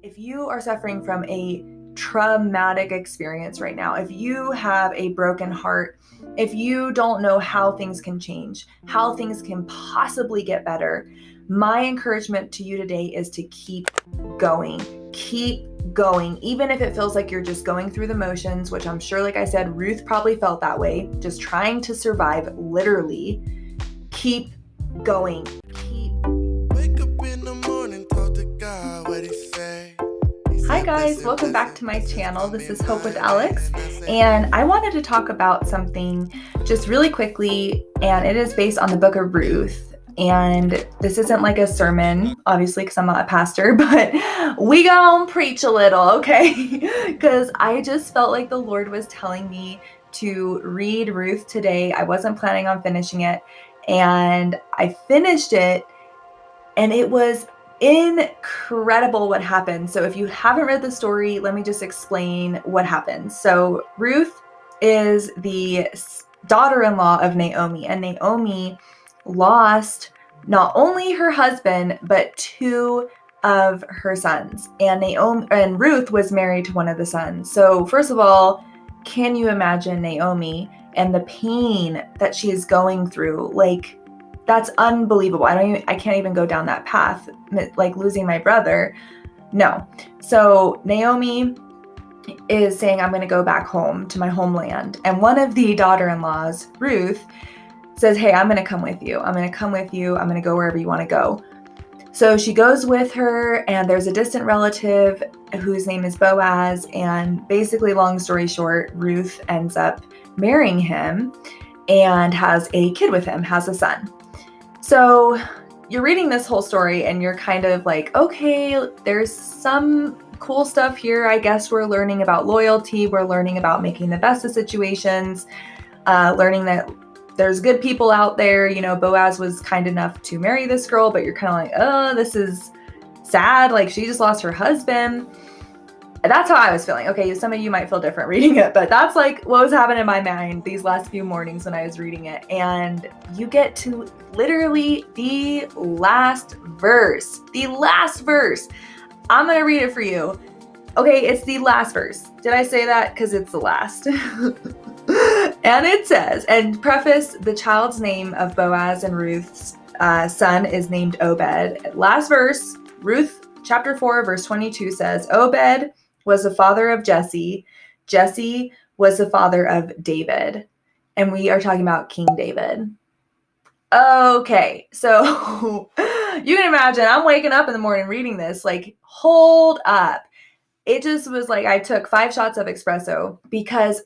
If you are suffering from a traumatic experience right now, if you have a broken heart, if you don't know how things can change, how things can possibly get better, my encouragement to you today is to keep going. Keep going, even if it feels like you're just going through the motions, which I'm sure, like I said, Ruth probably felt that way, just trying to survive, literally. Keep going. Wake up in the morning, talk to God, what he say. Hi guys, welcome back to my channel. This is Hope with Alex, and I wanted to talk about something just really quickly, and it is based on the book of Ruth. And this isn't like a sermon, obviously, because I'm not a pastor, but we gonna preach a little, okay? Because I just felt like the Lord was telling me to read Ruth today. I wasn't planning on finishing it, and I finished it, and it was incredible what happened. So if you haven't read the story, let me just explain what happened. So Ruth is the daughter-in-law of Naomi, and Naomi lost not only her husband, but two of her sons. And Ruth was married to one of the sons. So first of all, can you imagine Naomi and the pain that she is going through? Like, that's unbelievable. I can't even go down that path, like losing my brother. No. So Naomi is saying, I'm going to go back home to my homeland. And one of the daughter-in-laws, Ruth, says, hey, I'm going to come with you. I'm going to come with you. I'm going to go wherever you want to go. So she goes with her, and there's a distant relative whose name is Boaz. And basically, long story short, Ruth ends up marrying him and has a kid with him, has a son. So you're reading this whole story and you're kind of like, okay, there's some cool stuff here. I guess we're learning about loyalty. We're learning about making the best of situations, learning that there's good people out there. You know, Boaz was kind enough to marry this girl, but you're kind of like, oh, this is sad. Like, she just lost her husband. That's how I was feeling. Okay, some of you might feel different reading it, but that's like what was happening in my mind these last few mornings when I was reading it. And you get to literally the last verse. The last verse. I'm going to read it for you. Okay, it's the last verse. Did I say that? Because it's the last. And it says, and preface, the child's name of Boaz and Ruth's son is named Obed. Last verse, Ruth chapter 4, verse 22 says, Obed was the father of Jesse. Jesse was the father of David. And we are talking about King David. Okay, so you can imagine I'm waking up in the morning reading this, like, hold up. It just was like I took 5 shots of espresso, because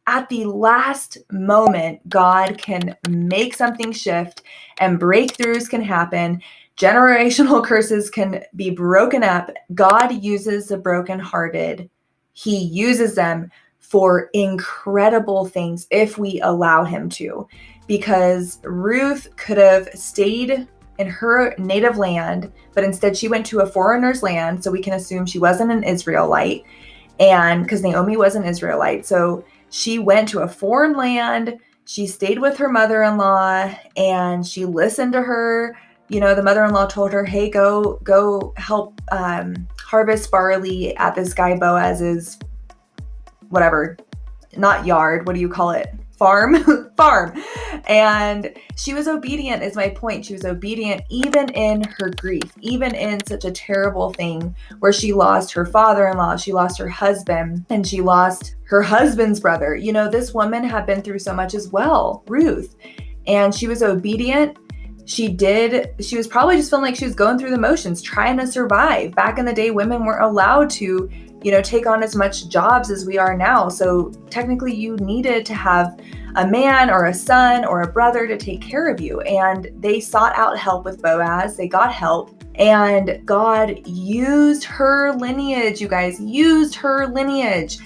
at the last moment, God can make something shift and breakthroughs can happen. Generational curses can be broken up. God uses the brokenhearted. He uses them for incredible things if we allow him to. Because Ruth could have stayed in her native land, but instead she went to a foreigner's land, so we can assume she wasn't an Israelite, and because Naomi was an Israelite. So she went to a foreign land, she stayed with her mother-in-law, and she listened to her. You know, the mother-in-law told her, hey, go help harvest barley at this guy Boaz's, whatever, not yard, what do you call it? Farm. And she was obedient, is my point. She was obedient even in her grief, even in such a terrible thing where she lost her father-in-law, she lost her husband, and she lost her husband's brother. You know, this woman had been through so much as well, Ruth, and she was obedient. She was probably just feeling like she was going through the motions, trying to survive. Back in the day, women weren't allowed to, you know, take on as much jobs as we are now. So technically you needed to have a man or a son or a brother to take care of you. And they sought out help with Boaz. They got help. And God used her lineage, you guys, used her lineage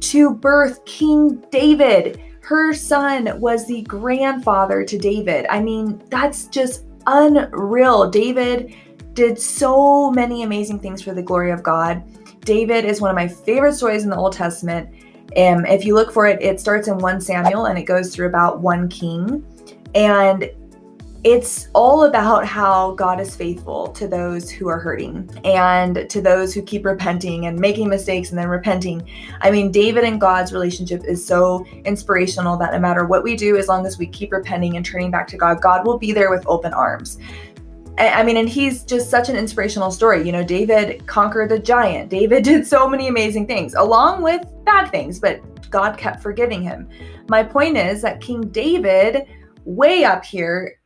to birth King David. Her son was the grandfather to David. I mean, that's just unreal. David did so many amazing things for the glory of God. David is one of my favorite stories in the Old Testament. If you look for it, it starts in 1 Samuel and it goes through about 1 King. And It's all about how God is faithful to those who are hurting and to those who keep repenting and making mistakes and then repenting. I mean, David and God's relationship is so inspirational that no matter what we do, as long as we keep repenting and turning back to God, God will be there with open arms. I mean, and he's just such an inspirational story. David conquered the giant. David did so many amazing things, along with bad things, but God kept forgiving him. My point is that King David, way up here,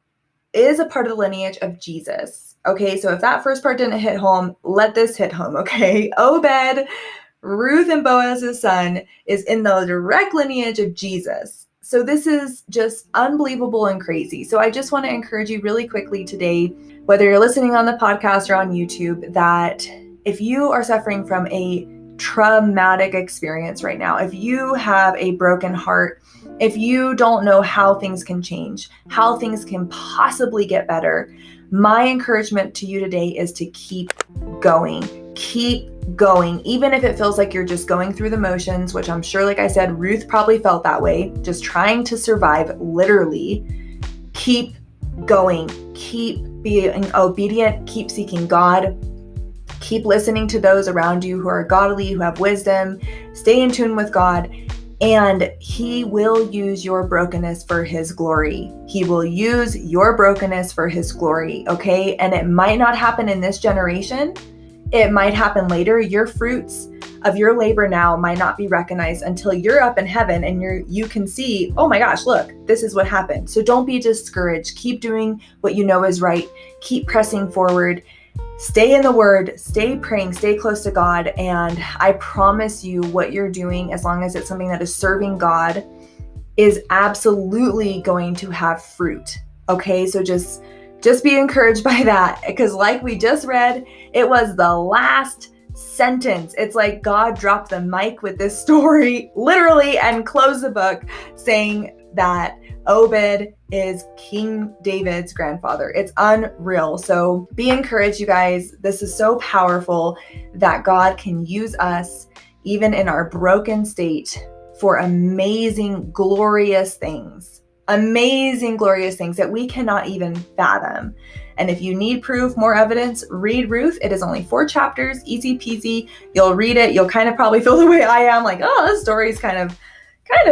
is a part of the lineage of Jesus. Okay, so if that first part didn't hit home, let this hit home, okay? Obed, Ruth and Boaz's son, is in the direct lineage of Jesus. So this is just unbelievable and crazy. So I just want to encourage you really quickly today, whether you're listening on the podcast or on YouTube, that if you are suffering from a traumatic experience right now, if you have a broken heart, if you don't know how things can change, how things can possibly get better, my encouragement to you today is to keep going. Keep going. Even if it feels like you're just going through the motions, which I'm sure, like I said, Ruth probably felt that way, just trying to survive, literally. Keep going. Keep being obedient. Keep seeking God. Keep listening to those around you who are godly, who have wisdom. Stay in tune with God. And he will use your brokenness for his glory. He will use your brokenness for his glory, okay? And it might not happen in this generation. It might happen later. Your fruits of your labor now might not be recognized until you're up in heaven and you can see, oh my gosh, look, this is what happened. So don't be discouraged. Keep doing what you know is right. Keep pressing forward. Stay in the word, stay praying, stay close to God. And I promise you what you're doing, as long as it's something that is serving God, is absolutely going to have fruit. Okay, so just be encouraged by that, because like we just read, it was the last sentence. It's like God dropped the mic with this story, literally, and closed the book saying that Obed is King David's grandfather. It's unreal. So be encouraged, you guys. This is so powerful that God can use us even in our broken state for amazing, glorious things. Amazing, glorious things that we cannot even fathom. And if you need proof, more evidence, read Ruth. It is only 4 chapters, easy peasy. You'll read it. You'll kind of probably feel the way I am, like, oh, this story's kind of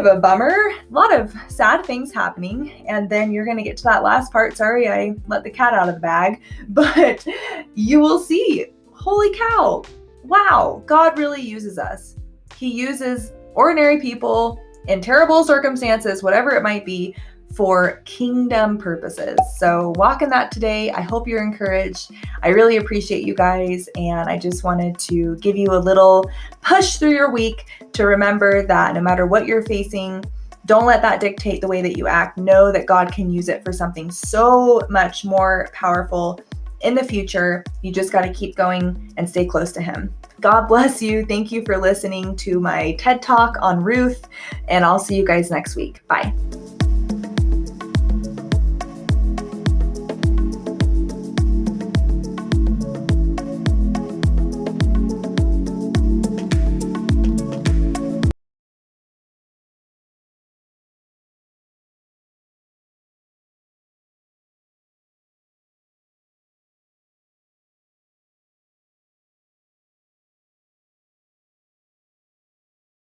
a bummer. A lot of sad things happening. And then you're going to get to that last part. Sorry, I let the cat out of the bag, but you will see, holy cow, wow, God really uses us. He uses ordinary people in terrible circumstances, whatever it might be, for kingdom purposes. So walk in that today. I hope you're encouraged. I really appreciate you guys. And I just wanted to give you a little push through your week to remember that no matter what you're facing, don't let that dictate the way that you act. Know that God can use it for something so much more powerful in the future. You just got to keep going and stay close to him. God bless you. Thank you for listening to my TED Talk on Ruth, and I'll see you guys next week. Bye.